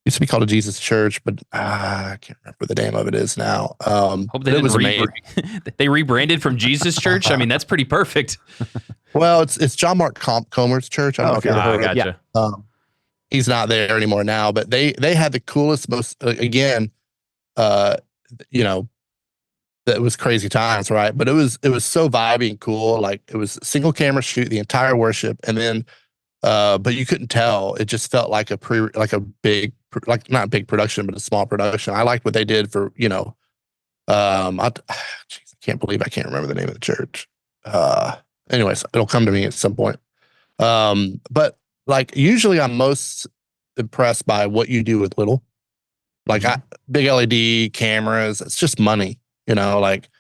used to be called a Jesus Church, but I can't remember the name of it is now. Hope they it didn't was amazing. they rebranded from Jesus Church. I mean, that's pretty perfect. Well, it's John Mark Comer's church. I don't know if you ever heard of it. Gotcha. He's not there anymore now, but they had the coolest, most again, you know, that was crazy times, right? But it was so vibey and cool. Like it was single camera shoot the entire worship, and then but you couldn't tell. It just felt like a big, like not big production, but a small production. I liked what they did for, you know, I can't believe I can't remember the name of the church. Anyways, it'll come to me at some point. But like usually I'm most impressed by what you do with little, like big LED cameras. It's just money, you know, like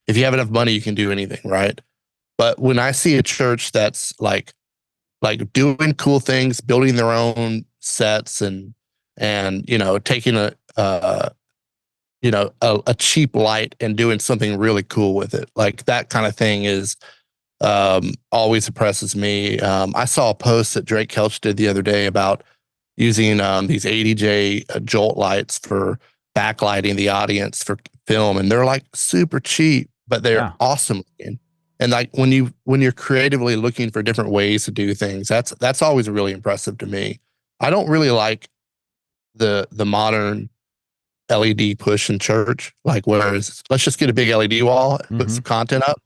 if you have enough money, you can do anything. Right. But when I see a church that's like doing cool things, building their own sets and, you know, taking a cheap light and doing something really cool with it. Like that kind of thing is, always impresses me. I saw a post that Drake Kelch did the other day about using, these 80J Jolt lights for backlighting the audience for film. And they're like super cheap, but they're awesome looking. And like when you're creatively looking for different ways to do things, that's always really impressive to me. I don't really like the modern LED push in church, like whereas let's just get a big LED wall and put some content up,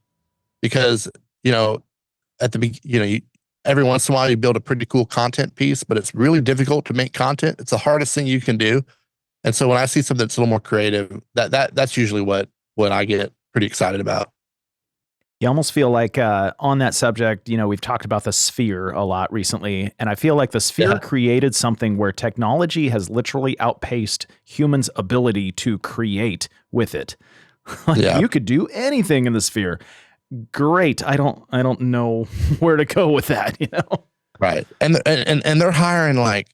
because you know at the every once in a while you build a pretty cool content piece, but it's really difficult to make content. It's the hardest thing you can do. And so when I see something that's a little more creative, that's usually what I get pretty excited about. You almost feel like on that subject, you know, we've talked about the sphere a lot recently, and I feel like the sphere created something where technology has literally outpaced humans' ability to create with it. You could do anything in the sphere. Great. I don't know where to go with that, you know? Right. And they're hiring like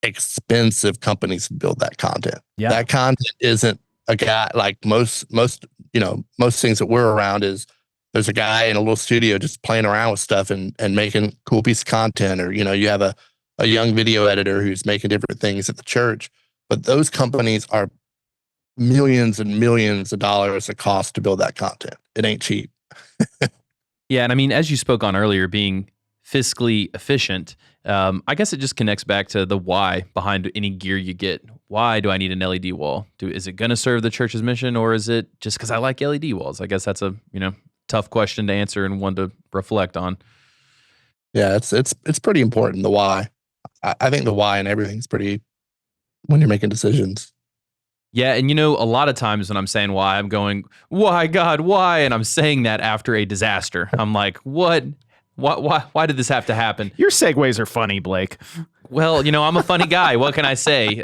expensive companies to build that content. Yeah. That content isn't a guy like most things that we're around is there's a guy in a little studio just playing around with stuff and making cool piece of content, or, you know, you have a young video editor who's making different things at the church, but those companies are millions and millions of dollars it costs to build that content. It ain't cheap. Yeah. And I mean, as you spoke on earlier, being fiscally efficient, I guess it just connects back to the why behind any gear you get. Why do I need an LED wall? Is it going to serve the church's mission, or is it just because I like LED walls? I guess that's a tough question to answer and one to reflect on. Yeah, it's pretty important, the why. I think the why and everything's pretty when you're making decisions. Yeah, and a lot of times when I'm saying why, I'm going, why, God, why? And I'm saying that after a disaster. I'm like, what? Why did this have to happen? Your segues are funny, Blake. Well, I'm a funny guy. What can I say?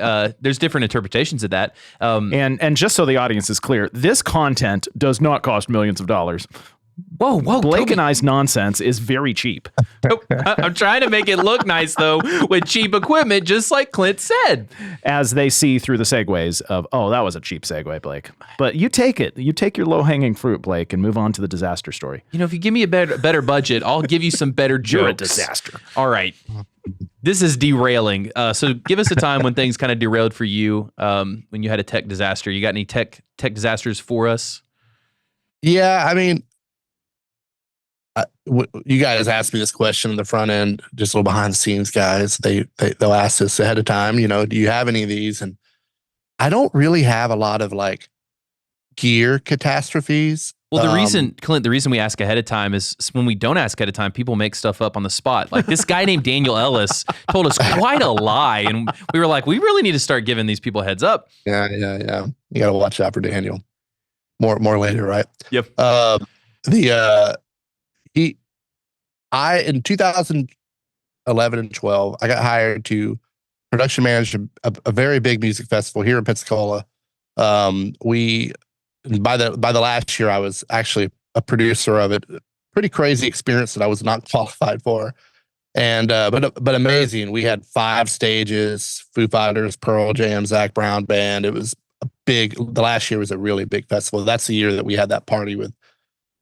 There's different interpretations of that. And just so the audience is clear, this content does not cost millions of dollars. Whoa, Blake Toby. and I's nonsense is very cheap. I'm trying to make it look nice, though, with cheap equipment, just like Clint said. As they see through the segues of, oh, that was a cheap segue, Blake. But you take it. You take your low-hanging fruit, Blake, and move on to the disaster story. If you give me a better budget, I'll give you some better jokes. You're a disaster. All right. This is derailing. So give us a time when things kind of derailed for you, when you had a tech disaster. You got any tech disasters for us? Yeah, I mean, you guys asked me this question in the front end, just a little behind the scenes, guys. They'll ask us ahead of time, do you have any of these? And I don't really have a lot of like gear catastrophes. Well, the reason we ask ahead of time is when we don't ask ahead of time, people make stuff up on the spot. Like this guy named Daniel Ellis told us quite a lie. And we were like, we really need to start giving these people heads up. Yeah. You got to watch out for Daniel. More later, right? Yep. In 2011 and 12, I got hired to production manage a very big music festival here in Pensacola. By the last year, I was actually a producer of it. Pretty crazy experience that I was not qualified for, and but amazing. We had 5 stages: Foo Fighters, Pearl Jam, Zac Brown Band. It was the last year was a really big festival. That's the year that we had that party with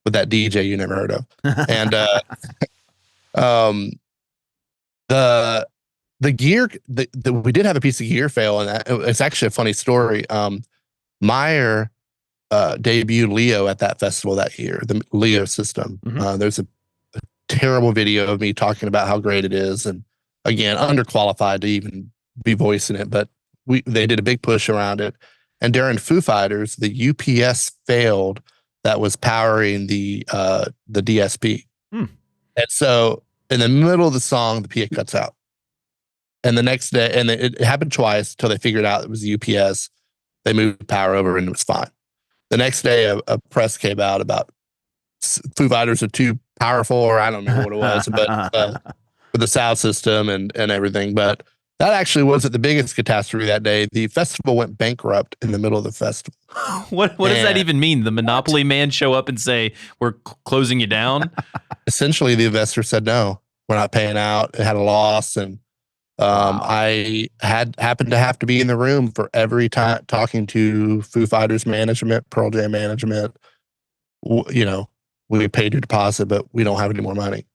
that DJ you never heard of. And Um, the gear, we did have a piece of gear fail, and that it's actually a funny story. Meyer debuted Leo at that festival that year, the Leo system. There's a terrible video of me talking about how great it is, and again, underqualified to even be voicing it, but they did a big push around it. And during Foo Fighters, the UPS failed that was powering the DSP. And so in the middle of the song, the PA cuts out. And the next day, and it happened twice until they figured out it was the UPS. They moved power over and it was fine. The next day, a press came out about Foo Fighters are too powerful, or I don't know what it was, but with the sound system and everything. But that actually wasn't the biggest catastrophe that day. The festival went bankrupt in the middle of the festival. What does that even mean? The Monopoly man show up and say, we're closing you down? Essentially, the investor said, no, we're not paying out. It had a loss. And I happened to have to be in the room for every time talking to Foo Fighters management, Pearl Jam management. We paid your deposit, but we don't have any more money.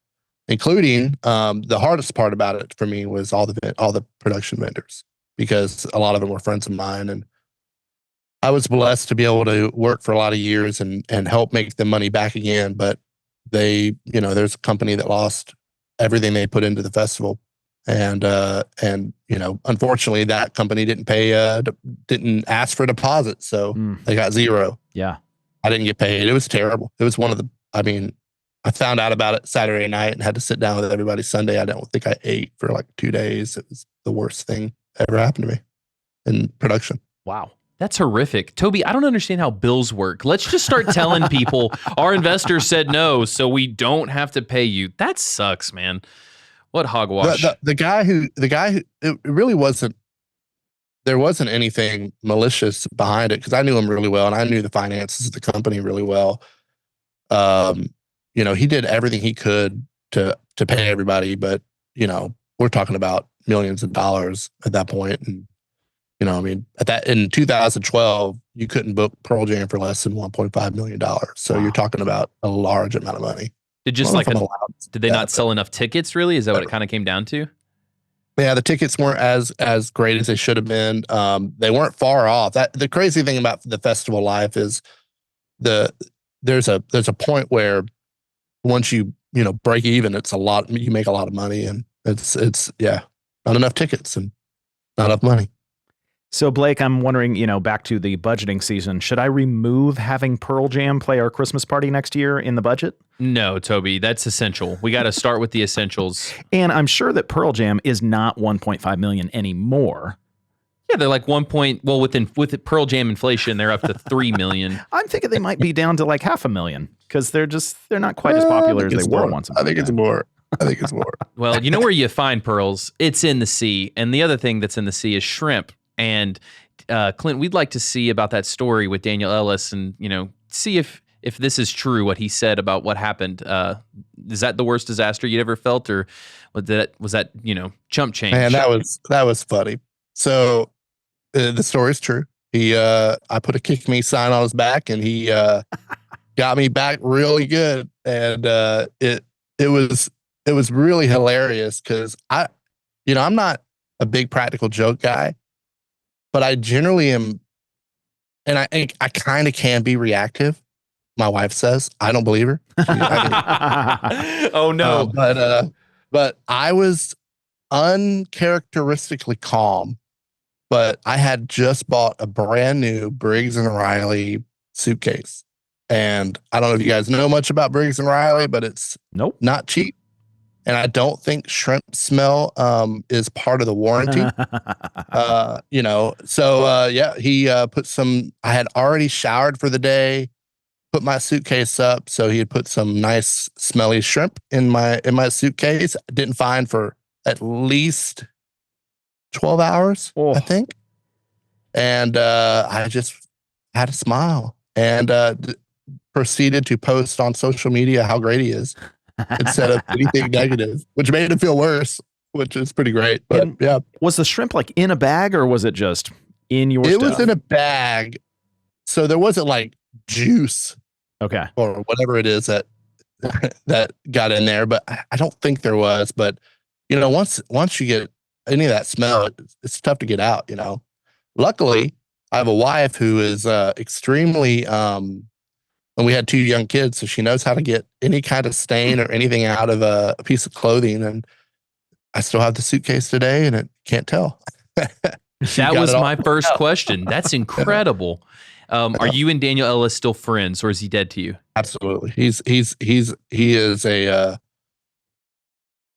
Including the hardest part about it for me was all the production vendors, because a lot of them were friends of mine, and I was blessed to be able to work for a lot of years and help make the money back again. But they, there's a company that lost everything they put into the festival. And unfortunately that company didn't ask for a deposit. So they got zero. Yeah. I didn't get paid. It was terrible. It was I found out about it Saturday night and had to sit down with everybody Sunday. I don't think I ate for like 2 days. It was the worst thing that ever happened to me in production. Wow. That's horrific. Toby, I don't understand how bills work. Let's just start telling people our investor said no, so we don't have to pay you. That sucks, man. What hogwash. The guy who it really wasn't, there wasn't anything malicious behind it, because I knew him really well and I knew the finances of the company really well. He did everything he could to pay everybody, but we're talking about millions of dollars at that point. And in 2012, you couldn't book Pearl Jam for less than $1.5 million. So You're talking about a large amount of money. Did they not sell enough tickets, really? Is that what it kind of came down to? Yeah, the tickets weren't as great as they should have been. They weren't far off. The crazy thing about the festival life is there's a point where once you break even, it's a lot. You make a lot of money, and it's not enough tickets and not enough money. So Blake, I'm wondering, back to the budgeting season, should I remove having Pearl Jam play our Christmas party next year in the budget? No, Toby, that's essential. We got to start with the essentials. And I'm sure that Pearl Jam is not 1.5 million anymore. Yeah, they're like with Pearl Jam inflation, they're up to 3 million. I'm thinking they might be down to like 500,000, because they're not quite as popular as they were once. I think it's more. Well, you know where you find pearls? It's in the sea. And the other thing that's in the sea is shrimp. And Clint, we'd like to see about that story with Daniel Ellis, and see if this is true, what he said about what happened. Is that the worst disaster you'd ever felt, or was that chump change? Man, that was funny. So the story's true. I put a kick me sign on his back, and he got me back really good, and it was really hilarious, because I'm not a big practical joke guy, but I generally am, and I kind of can be reactive. My wife says. I don't believe her. Oh no! But I was uncharacteristically calm. But I had just bought a brand new Briggs & Riley suitcase, and I don't know if you guys know much about Briggs & Riley, but it's not cheap. And I don't think shrimp smell is part of the warranty. He put some, I had already showered for the day, put my suitcase up. So he had put some nice smelly shrimp in my suitcase. I didn't find for at least 12 hours, I think. And I just had a smile and proceeded to post on social media how great he is, instead of anything negative, which made it feel worse, which is pretty great. But yeah. Was the shrimp like in a bag, or was it just in your stuff? It was in a bag. So there wasn't like juice. Okay. Or whatever it is that that got in there, but I don't think there was. But once you get any of that smell, it's tough to get out. Luckily, I have a wife who is extremely. And we had 2 young kids, so she knows how to get any kind of stain or anything out of a piece of clothing. And I still have the suitcase today, and it can't tell. That was my first question. That's incredible. Are you and Daniel Ellis still friends, or is he dead to you? Absolutely. He is a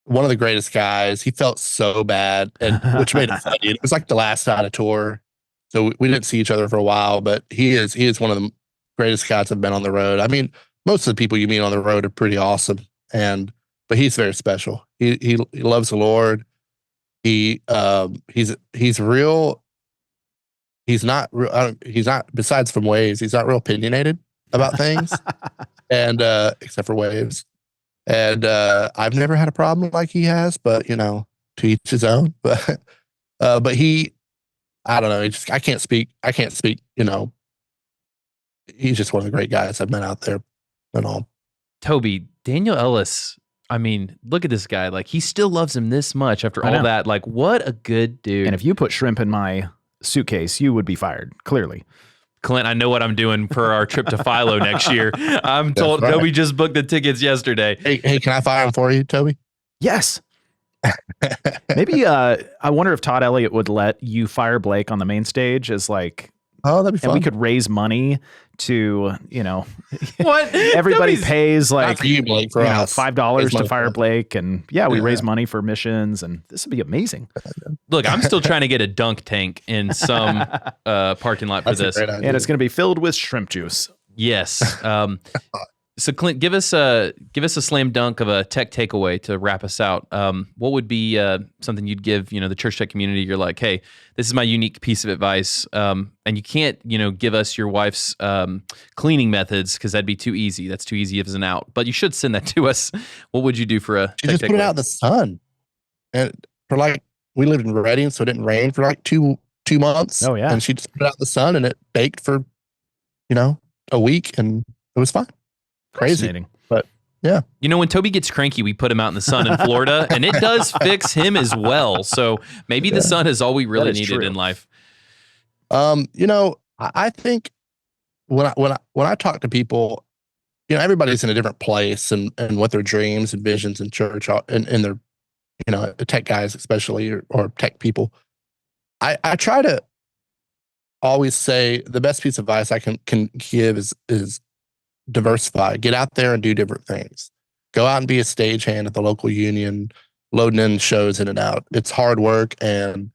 one of the greatest guys. He felt so bad, and which made it funny. It was like the last night of tour, so we didn't see each other for a while. But he is one of the greatest guys I've been on the road. I mean, most of the people you meet on the road are pretty awesome, but he's very special. He loves the Lord. He's real. He's not besides from Waves. He's not real opinionated about things, and except for Waves. And I've never had a problem like he has, but to each his own. But he, I don't know. I can't speak. He's just one of the great guys I've met out there and all. Toby, Daniel Ellis, I mean, look at this guy. Like, he still loves him this much after all that. Like, what a good dude. And if you put shrimp in my suitcase, you would be fired, clearly. Clint, I know what I'm doing for our trip to Philo next year. I'm told right. Toby just booked the tickets yesterday. Hey, can I fire him for you, Toby? Yes. Maybe I wonder if Todd Elliott would let you fire Blake on the main stage as like, oh, that'd be fun. And we could raise money to, what everybody pays like for you, Blake, for us. $5 to fire Blake, and we raise money for missions, and this would be amazing. Look, I'm still trying to get a dunk tank in some parking lot for this, and it's going to be filled with shrimp juice. Yes. So Clint, give us a slam dunk of a tech takeaway to wrap us out. What would be something you'd give the church tech community? You're like, hey, this is my unique piece of advice, and you can't give us your wife's cleaning methods because that'd be too easy. That's too easy as an out. But you should send that to us. What would you do for a? You just put it out in the sun, and we lived in Reading, so it didn't rain for like two months. Oh yeah, and she just put it out in the sun, and it baked for a week, and it was fine. Crazy, but yeah. When Toby gets cranky, we put him out in the sun in Florida, and it does fix him as well. So maybe the sun is all we really needed in life. I think when I talk to people, everybody's in a different place and what their dreams and visions in church are, and their tech guys especially or tech people. I try to always say the best piece of advice I can give is diversify. Get out there and do different things. Go out and be a stagehand at the local union, loading in shows in and out. It's hard work, and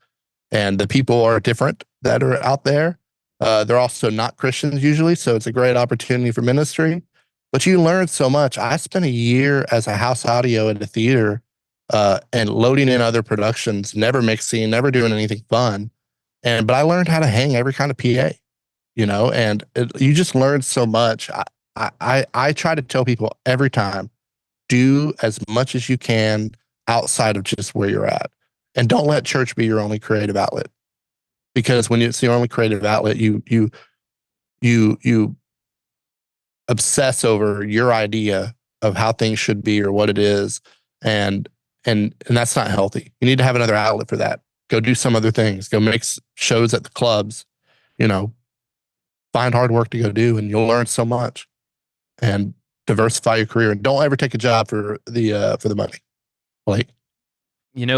the people are different that are out there. They're also not Christians usually, so it's a great opportunity for ministry. But you learn so much. I spent a year as a house audio at a theater and loading in other productions, never mixing, never doing anything fun. But I learned how to hang every kind of PA, and you just learn so much. I try to tell people every time, do as much as you can outside of just where you're at. And don't let church be your only creative outlet. Because when it's the only creative outlet, you obsess over your idea of how things should be or what it is. And that's not healthy. You need to have another outlet for that. Go do some other things. Go make shows at the clubs. Find hard work to go do, and you'll learn so much. And diversify your career, and don't ever take a job for the money. Like,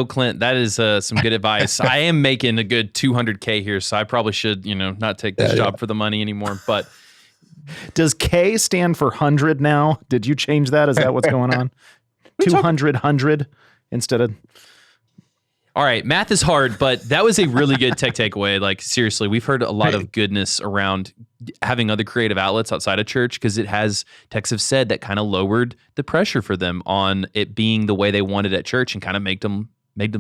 Clint, that is some good advice. I am making a good $200K here, so I probably should, not take this job for the money anymore. But does K stand for 100 now? Did you change that? Is that what's going on? 100 instead of. All right, math is hard, but that was a really good tech takeaway. Like, seriously, we've heard a lot of goodness around having other creative outlets outside of church, because techs have said that kind of lowered the pressure for them on it being the way they wanted at church, and kind of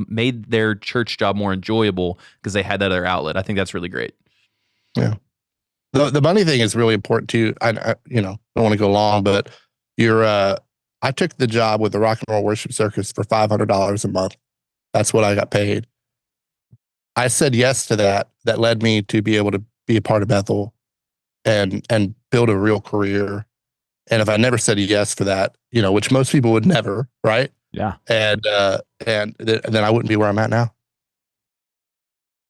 made their church job more enjoyable because they had that other outlet. I think that's really great. Yeah. The money thing is really important too. I don't want to go long, but I took the job with the Rock and Roll Worship Circus for $500 a month. That's what I got paid. I said yes to that. That led me to be able to be a part of Bethel and build a real career And if I never said yes for that, which most people would never, right? Yeah. And then I wouldn't be where I'm at now.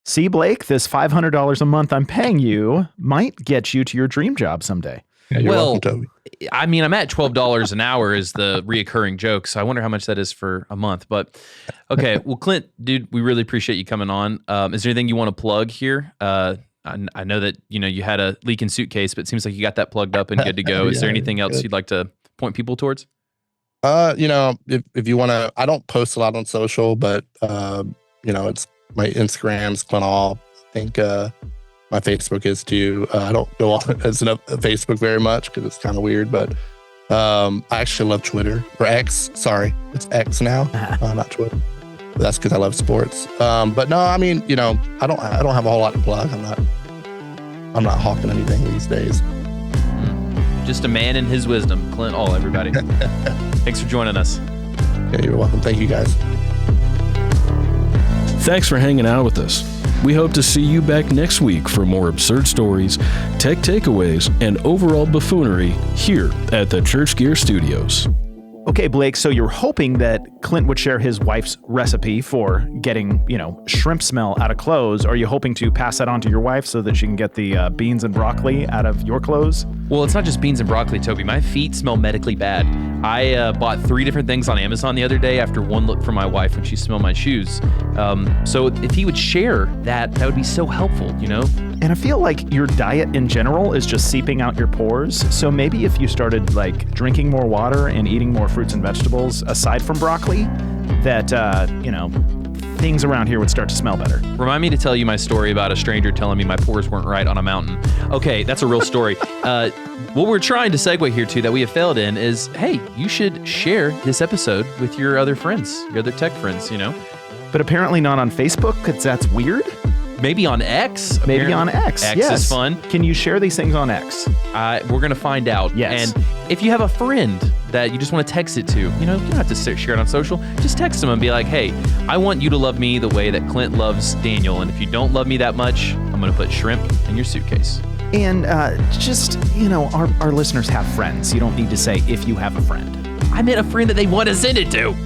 See, Blake, this $500 a month I'm paying you might get you to your dream job someday. Yeah, you're welcome, Toby. I mean, I'm at $12 an hour is the reoccurring joke. So I wonder how much that is for a month. But okay, well, Clint, dude, we really appreciate you coming on. Is there anything you want to plug here? I know that you had a leaking suitcase, but it seems like you got that plugged up and good to go. Is there anything else you'd like to point people towards? If you want to, I don't post a lot on social, but it's my Instagram's Clint Aull. I think my Facebook is too. I don't go on Facebook very much because it's kind of weird, but I actually love Twitter or X. Sorry, it's X now, not Twitter. But that's because I love sports. But no, I mean, I don't have a whole lot to plug. I'm not hawking anything these days. Just a man in his wisdom, Clint Aull, everybody. Thanks for joining us. Yeah, you're welcome. Thank you, guys. Thanks for hanging out with us. We hope to see you back next week for more absurd stories, tech takeaways, and overall buffoonery here at the Church Gear Studios. Okay, Blake, so you're hoping that Clint would share his wife's recipe for getting, shrimp smell out of clothes. Are you hoping to pass that on to your wife so that she can get the beans and broccoli out of your clothes? Well, it's not just beans and broccoli, Toby. My feet smell medically bad. I bought 3 different things on Amazon the other day after one look from my wife when she smelled my shoes. So if he would share that would be so helpful, And I feel like your diet in general is just seeping out your pores. So maybe if you started drinking more water and eating more fruits and vegetables aside from broccoli, that, things around here would start to smell better. Remind me to tell you my story about a stranger telling me my pores weren't right on a mountain. Okay, that's a real story. What we're trying to segue here to that we have failed in is, hey, you should share this episode with your other friends, your other tech friends, But apparently not on Facebook, because that's weird. Maybe on X. Maybe on X. X yes. is fun. Can you share these things on X? We're going to find out. Yes. And if you have a friend that you just want to text it to, you don't have to share it on social. Just text them and be like, hey, I want you to love me the way that Clint loves Daniel. And if you don't love me that much, I'm going to put shrimp in your suitcase. And our listeners have friends. You don't need to say if you have a friend. I meant a friend that they want to send it to.